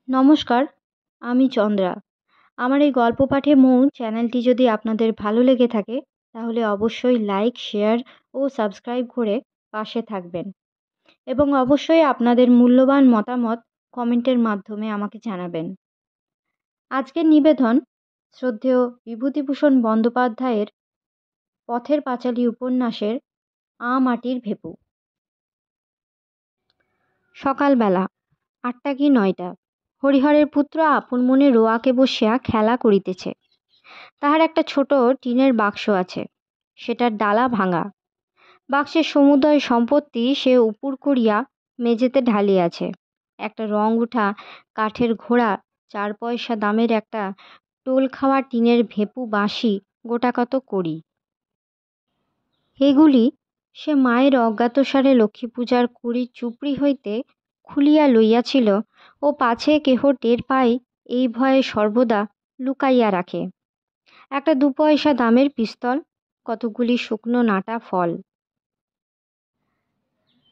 নমস্কার, আমি চন্দ্রা। আমার এই গল্প পাঠে মৌ চ্যানেলটি যদি আপনাদের ভালো লেগে থাকে তাহলে অবশ্যই লাইক, শেয়ার ও সাবস্ক্রাইব করে পাশে থাকবেন এবং অবশ্যই আপনাদের মূল্যবান মতামত কমেন্টের মাধ্যমে আমাকে জানাবেন। আজকের নিবেদন শ্রদ্ধেয় বিভূতিভূষণ বন্দ্যোপাধ্যায়ের পথের পাঁচালী উপন্যাসের মাটির ভেপু। সকালবেলা 8টা কি 9টা। হরিহরের পুত্র আপন মনে রোয়াকে বসিয়া খেলা করিতেছে। তাহার একটা ছোট টিনের বাক্স আছে, সেটার ডালা ভাঙা। বাক্সের সমুদয় সম্পত্তি সে উপুর করিয়া মেঝেতে ঢালিয়াছে। একটা রং উঠা কাঠের ঘোড়া, 4 পয়সা দামের একটা টোল খাওয়া টিনের ভেপু বাঁশি, গোটাকত কড়ি, এগুলি সে মায়ের অজ্ঞাতসারে লক্ষ্মী পূজার কুড়ির চুপড়ি হইতে খুলিয়া লইয়াছিল ও পাছে কেহ টের পায় এই ভয়ে সর্বদা লুকাইয়া রাখে। একটা 2 পয়সা দামের পিস্তল, কতগুলি শুকনো নাটা ফল।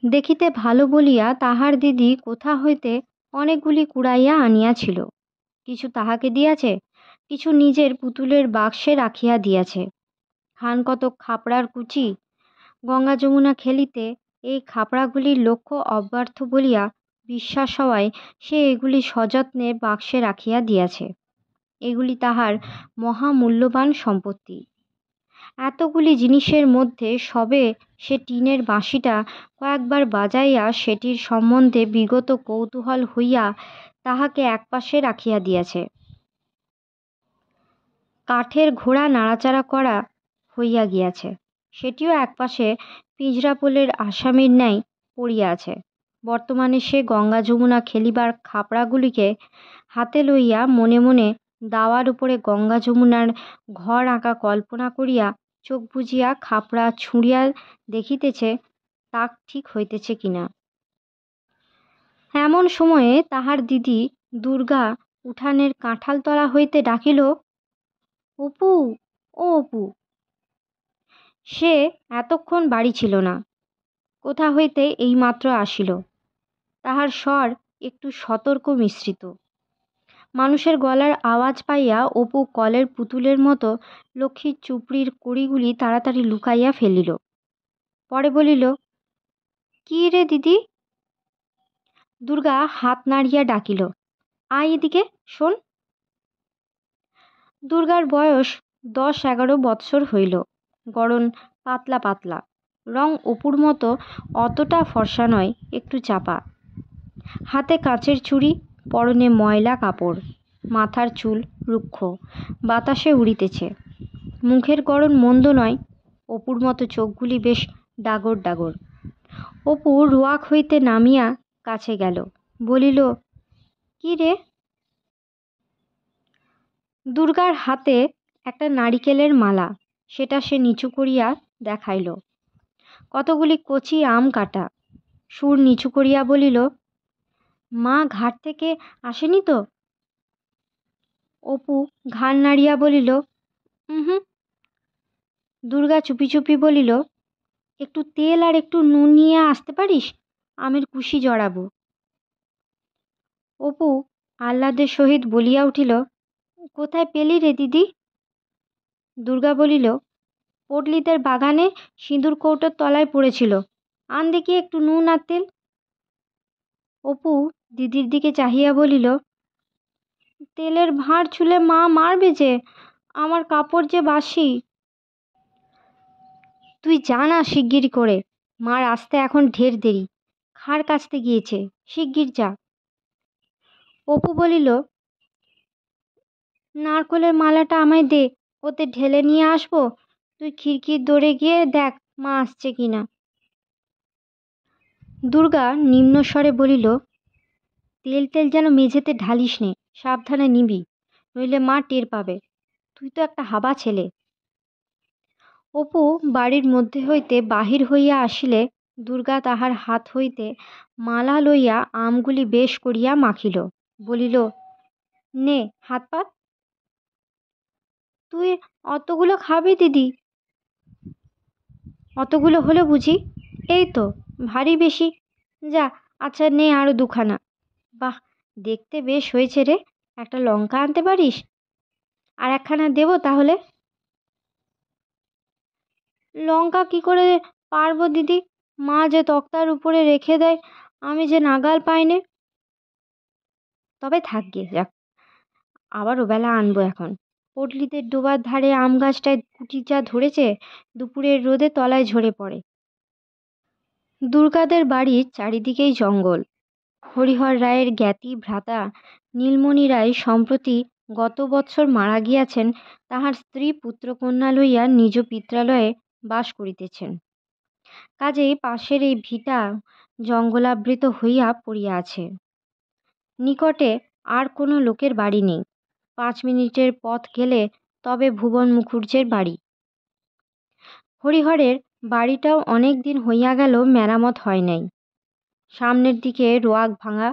দেখিতে ভালো বলিয়া তাহার দিদি কোথা হইতে অনেকগুলি কুড়াইয়া আনিয়াছিল। কিছু তাহাকে দিয়াছে, কিছু নিজের পুতুলের বাক্সে রাখিয়া দিয়াছে। খান কতক খাপড়ার কুচি। গঙ্গা যমুনা খেলিতে এই খাপড়াগুলির লক্ষ্য অব্যর্থ বলিয়া বিশ্বাস হওয়ায় সে এগুলি সযত্নে বাক্সে রাখিয়া দিয়াছে। এগুলি তাহার মহামূল্যবান সম্পত্তি। এতগুলি জিনিসের মধ্যে সবে সে টিনের বাঁশিটা কয়েকবার বাজাইয়া সেটির সম্বন্ধে বিগত কৌতূহল হইয়া তাহাকে একপাশে রাখিয়া দিয়াছে। কাঠের ঘোড়া নাড়াচাড়া করা হইয়া গিয়াছে, সেটিও একপাশে পিঁজরাপোলের আসামির ন্যায় পড়িয়া আছে। বর্তমানে সে গঙ্গা যমুনা খেলিবার খাপড়াগুলিকে হাতে লইয়া মনে মনে দাওয়ার উপরে গঙ্গা যমুনার ঘর আঁকা কল্পনা করিয়া চোখ বুজিয়া খাপড়া ছুঁড়িয়া দেখিতেছে তা ঠিক হইতেছে কিনা। এমন সময়ে তাহার দিদি দুর্গা উঠানের কাঁঠালতলা হইতে ডাকিল, অপু, ও অপু। সে এতক্ষণ বাড়ি ছিল না, কোথা হইতে এইমাত্র আসিল। তাহার স্বর একটু সতর্ক মিশ্রিত। মানুষের গলার আওয়াজ পাইয়া অপু কলের পুতুলের মতো লক্ষ্মীর চুপড়ির কড়িগুলি তাড়াতাড়ি লুকাইয়া ফেলিল। পরে বলিল, কি রে দিদি? দুর্গা হাত নাড়িয়া ডাকিল, আয় এদিকে, শোন। দুর্গার বয়স 10-11 বৎসর হইল। গড়ন পাতলা পাতলা, রং অপুর মতো অতটা ফর্সা নয়, একটু চাপা। হাতে কাঁচের চুড়ি, পরনে ময়লা কাপড়, মাথার চুল রুক্ষ, বাতাসে উড়িতেছে। মুখের গড়ন মন্দ নয়, অপুর মতো চোখগুলি বেশ ডাগর ডাগর। অপু রোয়াক হইতে নামিয়া কাছে গেল, বলিল, কি রে? দুর্গার হাতে একটা নারিকেলের মালা, সেটা সে নিচু করিয়া দেখাইল। কতগুলি কচি আম কাটা। সুর নিচু করিয়া বলিল, মা ঘাট থেকে আসেনি তো? অপু ঘাড় নাড়িয়া বলিল, হুম। দুর্গা চুপি চুপি বলিল, একটু তেল আর একটু নুন নিয়ে আসতে পারিস? আমের কুশি জড়াবো। অপু আহ্লাদের সহিত বলিয়া উঠিল, কোথায় পেলি রে দিদি? দুর্গা বলিল, পটলিদের বাগানে সিঁদুর কৌটোর তলায় পড়েছিল, আন দেখি একটু নুন আর তেল। অপু দিদির দিকে চাহিয়া বলিল, তেলের ভাঁড় ছুলে মা মারবে যে, আমার কাপড় যে বাসি। তুই যা না শিগগির করে, মার আসতে এখন ঢের দেরি, খাড় কাচতে গিয়েছে, শিগগির যা। অপু বলিল, নারকোলের মালাটা আমায় দে, ওতে ঢেলে নিয়ে আসবো। তুই খিড়কির দৌড়ে গিয়ে দেখ মা আসছে কিনা। দুর্গা নিম্নস্বরে বলিল, তেল টেল যেন মেঝেতে ঢালিস নে, সাবধানে নিবি, নইলে মা টের পাবে। তুই তো একটা হাবা ছেলে। অপু বাড়ির মধ্যে হইতে বাহির হইয়া আসিলে দুর্গা তাহার হাত হইতে মালা লইয়া আমগুলি বেশ করিয়া মাখিল, বলিল, নে হাত পাত। তুই অতগুলো খাবি দিদি? অতগুলো হলো বুঝি? এই তো ভারী বেশি। যা, আচ্ছা নে আরো 2খানা। বাহ, দেখতে বেশ হয়েছে রে। একটা লঙ্কা আনতে পারিস? আর একখানা দেবো তাহলে? লঙ্কা কি করে পারবো দিদি, মা যে তক্তার উপরে রেখে দেয়, আমি যে নাগাল পাইনে। তবে থাক গে যাক, আবার ওবেলা আনবো এখন। পটলিতে ডোবার ধারে আম গাছটায় কুটি যা ধরেছে, দুপুরের রোদে তলায় ঝরে পড়ে। দুর্গাদের বাড়ির চারিদিকেই জঙ্গল। হরিহর রায়ের জ্ঞাতি ভ্রাতা নীলমণি রায় সম্প্রতি গত বৎসর মারা গিয়াছেন। তাহার স্ত্রী পুত্রকন্যা লইয়া নিজ পিত্রালয়ে বাস করিতেছেন। কাজেই পাশের এই ভিটা জঙ্গলাবৃত হইয়া পড়িয়া আছে। নিকটে আর কোনো লোকের বাড়ি নেই। 5 মিনিটের পথ গেলে তবে ভুবন মুখুজ্জের বাড়ি। হরিহরের বাড়িটাও অনেক দিন হইয়া গেল মেরামত হয় নাই। সামনের দিকে রোয়াক ভাঙা,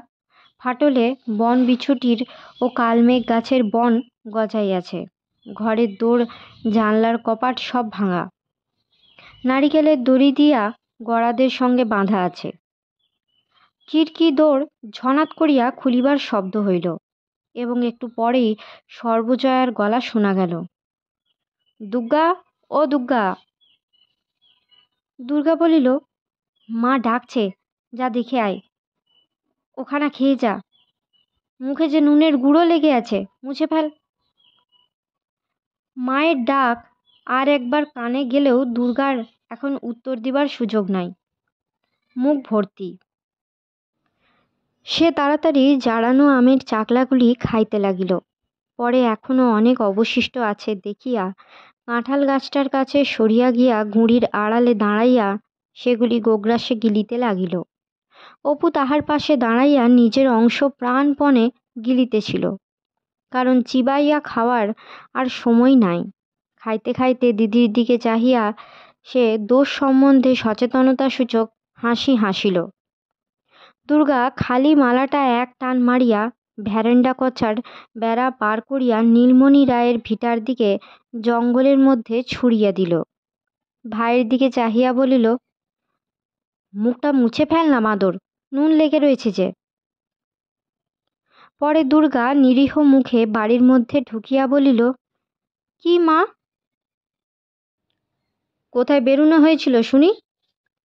ফাটলে বন বিছুটির ও কালমেঘ গাছের বন গজাইয়াছে। ঘরের দোর জানলার কপাট সব ভাঙা। নারিকেলের দড়ি দিয়া গড়াদের সঙ্গে বাঁধা আছে। খিড়কি দোর ঝনাত করিয়া খুলিবার শব্দ হইল এবং একটু পরেই সর্বজয়ার গলা শোনা গেল, দুর্গা, ও দুর্গা। দুর্গা বলিল, মা ডাকছে, যা দেখে আয়। ওখানা খেয়ে যা, মুখে যে নুনের গুঁড়ো লেগে আছে, মুছে ফেল। মায়ের ডাক আর একবার কানে গেলেও দুর্গার এখন উত্তর দিবার সুযোগ নাই। মুখ ভর্তি। সে তাড়াতাড়ি জারানো আমের চাকলাগুলি খাইতে লাগিল। পরে এখনো অনেক অবশিষ্ট আছে দেখিয়া কাঁঠাল গাছটার কাছে সরিয়া গিয়া গুঁড়ির আড়ালে দাঁড়াইয়া সেগুলি গোগ্রাসে গিলিতে লাগিল। অপু তাহার পাশে দাঁড়াইয়া নিজের অংশ প্রাণপণে গিলিতেছিল, কারণ চিবাইয়া খাওয়ার আর সময় নাই। খাইতে খাইতে দিদির দিকে চাহিয়া সে দোষ সম্বন্ধে সচেতনতাসূচক হাসি হাসিল। দুর্গা খালি মালাটা এক টান মারিয়া ভ্যারেন্ডা কচার বেড়া পার করিয়া নীলমণি রায়ের ভিটার দিকে জঙ্গলের মধ্যে ছুড়িয়া দিল। ভাইয়ের দিকে চাহিয়া বলিল, মুখটা মুছে ফেল না মাদর, নুন লেগে রয়েছে যে। পরে দুর্গা নিরীহ মুখে বাড়ির মধ্যে ঢুকিয়া বলিল, কি মা? কোথায় বেরুনো হয়েছিল শুনি?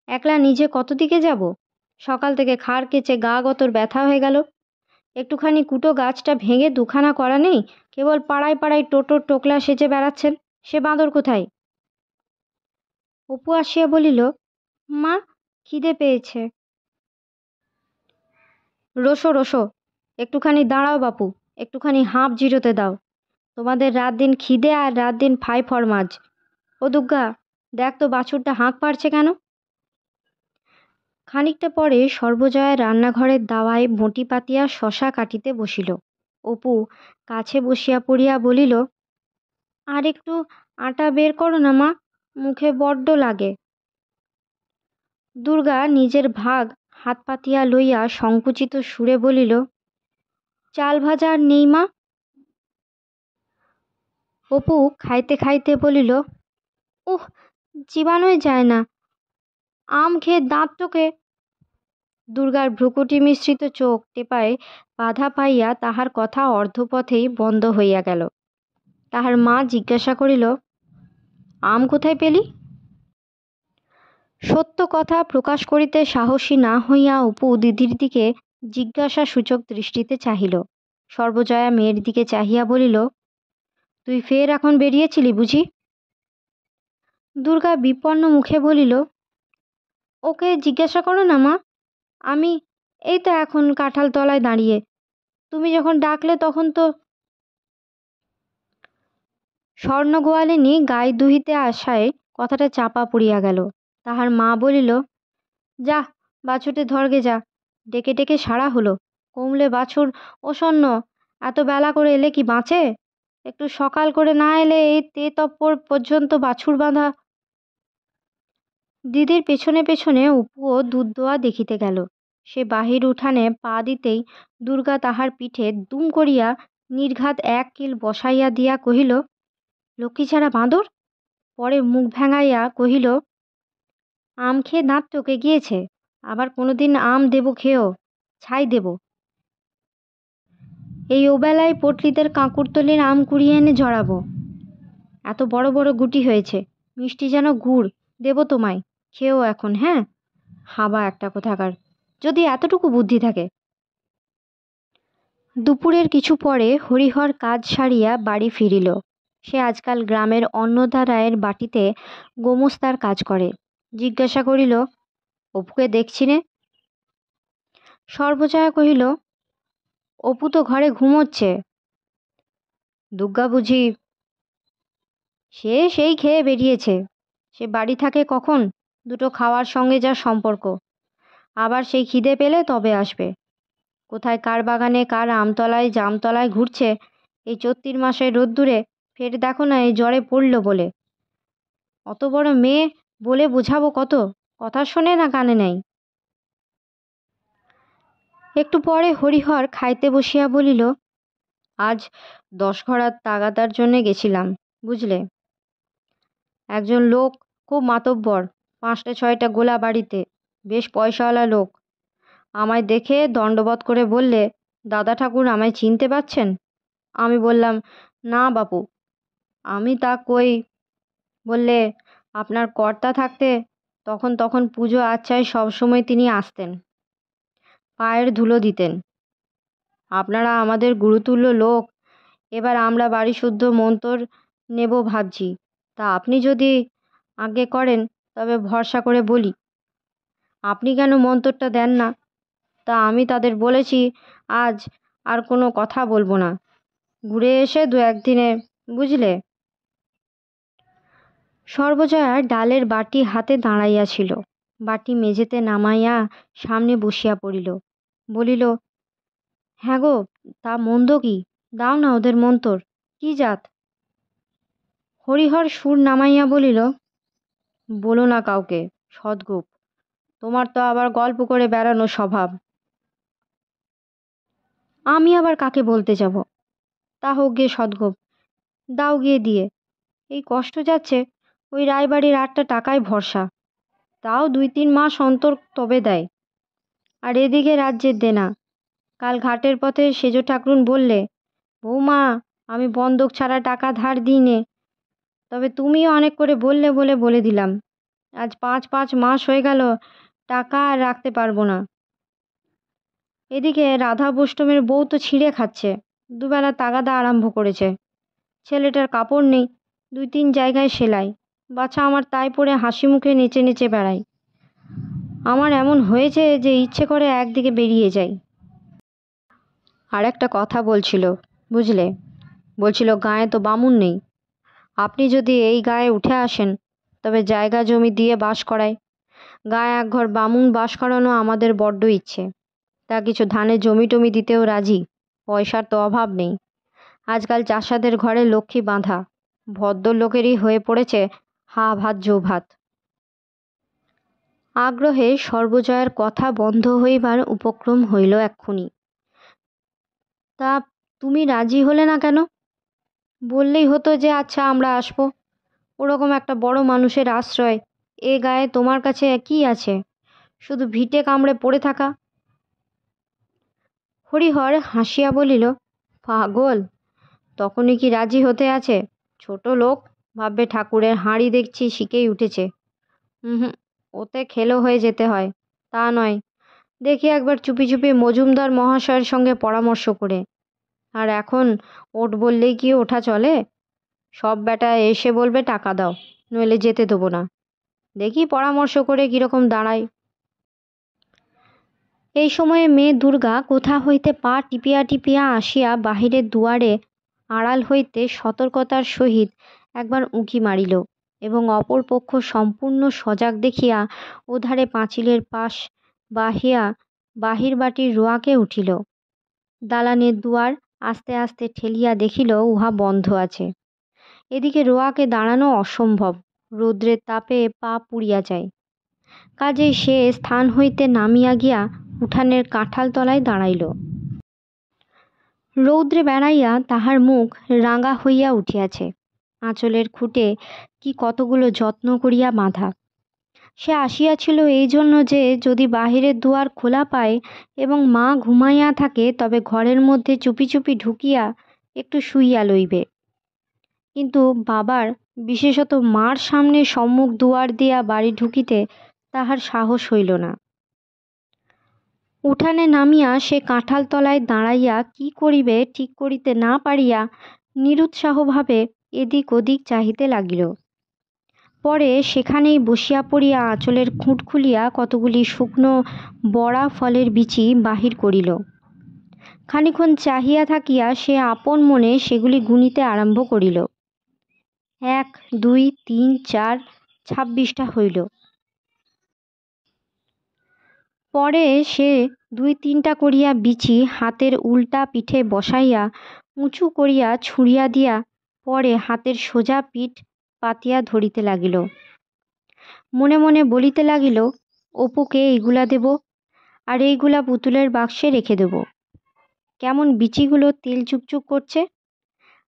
একলা নিজে কত দিকে যাব? সকাল থেকে খাড় কেচে গা গতর ব্যথা হয়ে গেল। একটুখানি কুটো গাছটা ভেঙে দুখানা করা নেই, কেবল পাড়ায় পাড়ায় টোটোর টোকলা সেজে বেড়াচ্ছেন। সে বাঁদর কোথায়? অপু আসিয়া বলিল, মা, খিদে পেয়েছে। রোসো রোসো, একটুখানি দাঁড়াও বাপু, একটুখানি হাঁপ জিরোতে দাও। তোমাদের রাত দিন খিদে আর রাত দিন ফাই ফরমাজ। ও দুর্গা, দেখ তো বাছুরটা হাঁক পারছে কেন? খানিকটা পরে সর্বজয়া রান্নাঘরের দাওয়ায় বঁটি পাতিয়া শশা কাটিতে বসিল। অপু কাছে বসিয়া পড়িয়া বলিল, আর একটু আটা বের করো না মা, মুখে বড্ড লাগে। দুর্গা নিজের ভাগ হাত পাতিয়া লইয়া সংকুচিত সুরে বলিল, চাল ভাজা আর নেই মা। অপু খাইতে খাইতে বলিল, উহ, চিবানোই যায় না, আম খেয়ে দাঁত টোকে। দুর্গার ভ্রুকুটি মিশ্রিত চোখ টেপায় বাধা পাইয়া তাহার কথা অর্ধপথেই বন্ধ হইয়া গেল। তাহার মা জিজ্ঞাসা করিল, আম কোথায় পেলি? সত্য কথা প্রকাশ করিতে সাহসী না হইয়া অপু দিদির দিকে জিজ্ঞাসাসূচক দৃষ্টিতে চাহিল। সর্বজয়া মেয়ের দিকে চাহিয়া বলিল, তুই ফের এখন বেরিয়েছিলি বুঝি? দুর্গা বিপন্ন মুখে বলিল, ওকে জিজ্ঞাসা করো না মা, আমি এই তো এখন কাঁঠাল তলায় দাঁড়িয়ে, তুমি যখন ডাকলে তখন তো। স্বর্ণ গোয়ালিনী গায়ে দুহিতে আসায় কথাটা চাপা পড়িয়া গেল। তাহার মা বলিল, যা, বাছুরতে ধরগে যা, ডেকে ডেকে সারা হলো, কমলে বাছুর ওসন্ন, এত বেলা করে এলে কি বাঁচে? একটু সকাল করে না এলে এই তেতপ্পর পর্যন্ত বাছুর বাঁধা। দিদির পেছনে পেছনে অপুও দুধ দোয়া দেখিতে গেল। সে বাহির উঠানে পা দিতেই দুর্গা তাহার পিঠে দুম করিয়া নির্ঘাত এক কিল বসাইয়া দিয়া কহিল, লক্ষ্মী ছাড়া বাঁদর। পরে মুখ ভেঙাইয়া কহিল, আম খেয়ে দাঁত টোকে গিয়েছে, আবার কোনোদিন আম দেব খেয়েও, ছাই দেব। এই ওবেলায় পটলিদের কাঁকুরতলির আম কুড়িয়ে এনে ঝরাবো। এত বড় বড় গুটি হয়েছে, মিষ্টি যেন গুড়। দেবো তোমায়, খেয়েও এখন। হ্যাঁ, হাবা একটা কোথাকার, যদি এতটুকু বুদ্ধি থাকে। দুপুরের কিছু পরে হরিহর কাজ সারিয়া বাড়ি ফিরিল। সে আজকাল গ্রামের অন্নদা রায়ের বাটিতে গোমস্তার কাজ করে। জিজ্ঞাসা করিল, অপুকে দেখছি নে? সর্বজয়া কহিল, অপু তো ঘরে ঘুমোচ্ছে। দুর্গা বুঝি? সেই খেয়ে বেরিয়েছে। সে বাড়ি থাকে কখন? দুটো খাওয়ার সঙ্গে যা সম্পর্ক। আবার সেই খিদে পেলে তবে আসবে। কোথায় কার বাগানে, কার আমতলায় জামতলায় ঘুরছে এই চৈত্র মাসের রোদ্দুরে। ফের দেখো না এই জ্বরে পড়ল বলে। অত বড় মেয়ে, বলে বোঝাবো কত? কথা শোনে না, কানে নেই। একটু পরে হরিহর খাইতে বসিয়া বলিল, আজ 10 ঘরাত তাগাদার জন্যে গেছিলাম, বুঝলে। একজন লোক, খুব মাতব্বর, 5টা 6টা গোলা বাড়িতে, বেশ পয়সাওয়ালা লোক। আমায় দেখে দণ্ডবৎ করে বললে, দাদা ঠাকুর আমায় চিনতে পারছেন? আমি বললাম, না বাপু, আমি তা কই। বললে, আপনার কর্তা থাকতে তখন তখন পুজো আচ্ছায় সবসময় তিনি আসতেন, পায়ের ধুলো দিতেন। আপনারা আমাদের গুরুতুল্য লোক, এবার আমরা বাড়ি শুদ্ধ মন্তর নেব ভাবছি। তা আপনি যদি আজ্ঞে করেন তবে ভরসা করে বলি। আপনি কেন মন্তরটা দেন না? তা আমি তাদের বলেছি, আজ আর কোনো কথা বলবো না, ঘুরে এসে 2-1 দিনে, বুঝলে। সর্বজয়া ডালের বাটি হাতে দাঁড়াইয়াছিল। বাটি মেঝেতে নামাইয়া সামনে বসিয়া পড়িল। বলিল, হ্যাঁ গো, তা মন্দ কি? দাও না ওদের মন্তর। কি জাত? হরিহর সুর নামাইয়া বলিল, বলো না কাউকে, সদ্গোপ। তোমার তো আবার গল্প করে বেড়ানো স্বভাব। আমি আবার কাকে বলতে যাব? তা হোক গিয়ে সদ্গোপ, দাও গিয়ে দিয়ে। এই কষ্ট যাচ্ছে, ওই রায়বাড়ির 8টা টাকায় ভরসা, তাও 2-3 মাস অন্তর তবে দেয়। আর এদিকে রাজ্যের দেনা। কাল ঘাটের পথে সেজ ঠাকরুন বললে, বৌমা, আমি বন্ধক ছাড়া টাকা ধার দিই নে। তবে তুমিও অনেক করে বললে বলে বলে দিলাম। আজ 5-5 মাস হয়ে গেল, টাকা আর রাখতে পারবো না। এদিকে রাধা বৈষ্ণবের বউ তো ছিঁড়ে খাচ্ছে, দুবেলা তাগাদা আরম্ভ করেছে। ছেলেটার কাপড় নেই, 2-3 জায়গায় সেলাই। বাছা আমার তাই পরে হাসি মুখে নেচে নেচে বেড়াই। আমার এমন হয়েছে যে ইচ্ছে করে একদিকে বেরিয়ে যাই। আর একটা কথা বলছিল, বুঝলে। বলছিল, গায়ে তো বামুন নেই। আপনি যদি এই গায়ে উঠে আসেন তবে জায়গা জমি দিয়ে বাস করায়। গায়ে 1 ঘর বামুন বাস করানো আমাদের বড্ড ইচ্ছে। তা কিছু ধানের জমি টমি দিতেও রাজি। পয়সার তো অভাব নেই। আজকাল চাষাদের ঘরে লক্ষ্মী বাঁধা। ভদ্রলোকেরই হয়ে পড়েছে হা ভাত জো ভাত। আগ্রহে সর্বজয়ার কথা বন্ধ হইবার উপক্রম হইল এক্ষুনি। তা তুমি রাজি হলে না কেন? বললেই হতো যে আচ্ছা আমরা আসবো। ওরকম একটা বড় মানুষের আশ্রয় এ গায়ে তোমার কাছে কি আছে? শুধু ভিটে কামড়ে পড়ে থাকা। হরিহর হাসিয়া বলিল, পাগল, তখনই কি রাজি হতে আছে? ছোট লোক, ভাববে ঠাকুরের হাঁড়ি দেখছি শিখেই উঠেছে। হুম, ওতে খেলো হয়ে যেতে হয়, তা নয়। দেখি একবার চুপি চুপি মজুমদার মহাশয়ের সঙ্গে পরামর্শ করে। আর এখন ওঠ বললেই কি ওঠা চলে? সব বেটা এসে বলবে টাকা দাও, নইলে যেতে দেবো না। দেখি পরামর্শ করে কীরকম দাঁড়ায়। এই সময়ে মেয়ে দুর্গা কোথা হইতে পা টিপিয়া টিপিয়া আসিয়া বাহিরের দুয়ারে আড়াল হইতে সতর্কতার সহিত একবার উঁকি মারিল এবং অপর পক্ষ সম্পূর্ণ সজাগ দেখিয়া ওধারে পাঁচিলের পাশ বাহিয়া বাহির বাটির রোয়াকে উঠিল। দালানের দুয়ার আস্তে আস্তে ঠেলিয়া দেখিল উহা বন্ধ আছে। এদিকে রোয়াকে দাঁড়ানো অসম্ভব, রৌদ্রের তাপে পা পুড়িয়া যায়। কাজেই সে স্থান হইতে নামিয়া গিয়া উঠানের কাঁঠাল তলায় দাঁড়াইল। রৌদ্রে বেড়াইয়া তাহার মুখ রাঙা হইয়া উঠিয়াছে। আঁচলের খুঁটে কি কতগুলো যত্ন করিয়া বাঁধা। সে আসিয়াছিল এই জন্য যে যদি বাহিরের দুয়ার খোলা পায় এবং মা ঘুমাইয়া থাকে তবে ঘরের মধ্যে চুপি চুপি ঢুকিয়া একটু শুইয়া লইবে। কিন্তু বাবার, বিশেষত মার সামনে সম্মুখ দুয়ার দিয়া বাড়ি ঢুকিতে তাহার সাহস হইল না। উঠানে নামিয়া সে কাঁঠাল তলায় দাঁড়াইয়া কি করিবে ঠিক করিতে না পারিয়া নিরুৎসাহভাবে এদিক ওদিক চাহিতে লাগিল। পরে সেখানেই বসিয়া পড়িয়া আঁচলের খুঁট খুলিয়া কতগুলি শুকনো বড়া ফলের বিচি বাহির করিল। খানিক্ষণ চাহিয়া থাকিয়া সে আপন মনে সেগুলি গুনিতে আরম্ভ করিল। 1, 2, 3, 4, 26টা হইল। পরে সে 2-3টা করিয়া বিচি হাতের উল্টা পিঠে বসাইয়া উঁচু করিয়া ছুঁড়িয়া দিয়া পরে হাতের সোজা পিঠ পাতিয়া ধরিতে লাগিল। মনে মনে বলিতে লাগিল, অপুকে এইগুলা দেব, আর এইগুলা পুতুলের বাক্সে রেখে দেব। কেমন বিচিগুলো তেল চুকচুক করছে,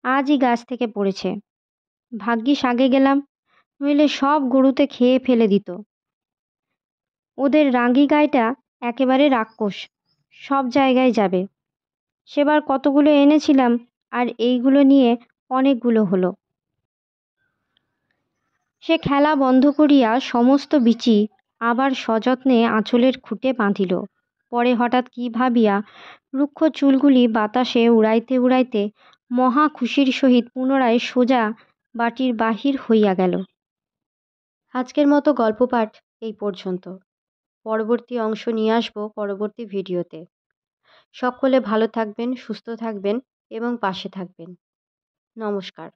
আজই গাছ থেকে পড়েছে। ভাগ্যিস আগে গেলাম, নইলে সব গরুতে খেয়ে ফেলে দিত। ওদের রাগী গাইটা একেবারে রাক্ষস, সব জায়গায় যাবে। সেবার কতগুলো এনেছিলাম, আর এইগুলো নিয়ে অনেকগুলো হলো। সে খেলা বন্ধ করিয়া সমস্ত বিচি আবার সযত্নে আঁচলের খুঁটে বাঁধিল। পরে হঠাৎ কি ভাবিয়া রুক্ষ চুলগুলি বাতাসে উড়াইতে উড়াইতে মহা খুশির সহিত পুনরায় সোজা বাটির বাহির হইয়া গেল। আজকের মতো গল্প পাঠ এই পর্যন্ত। পরবর্তী অংশ নিয়ে আসবো পরবর্তী ভিডিওতে। সকলে ভালো থাকবেন, সুস্থ থাকবেন এবং পাশে থাকবেন। নমস্কার।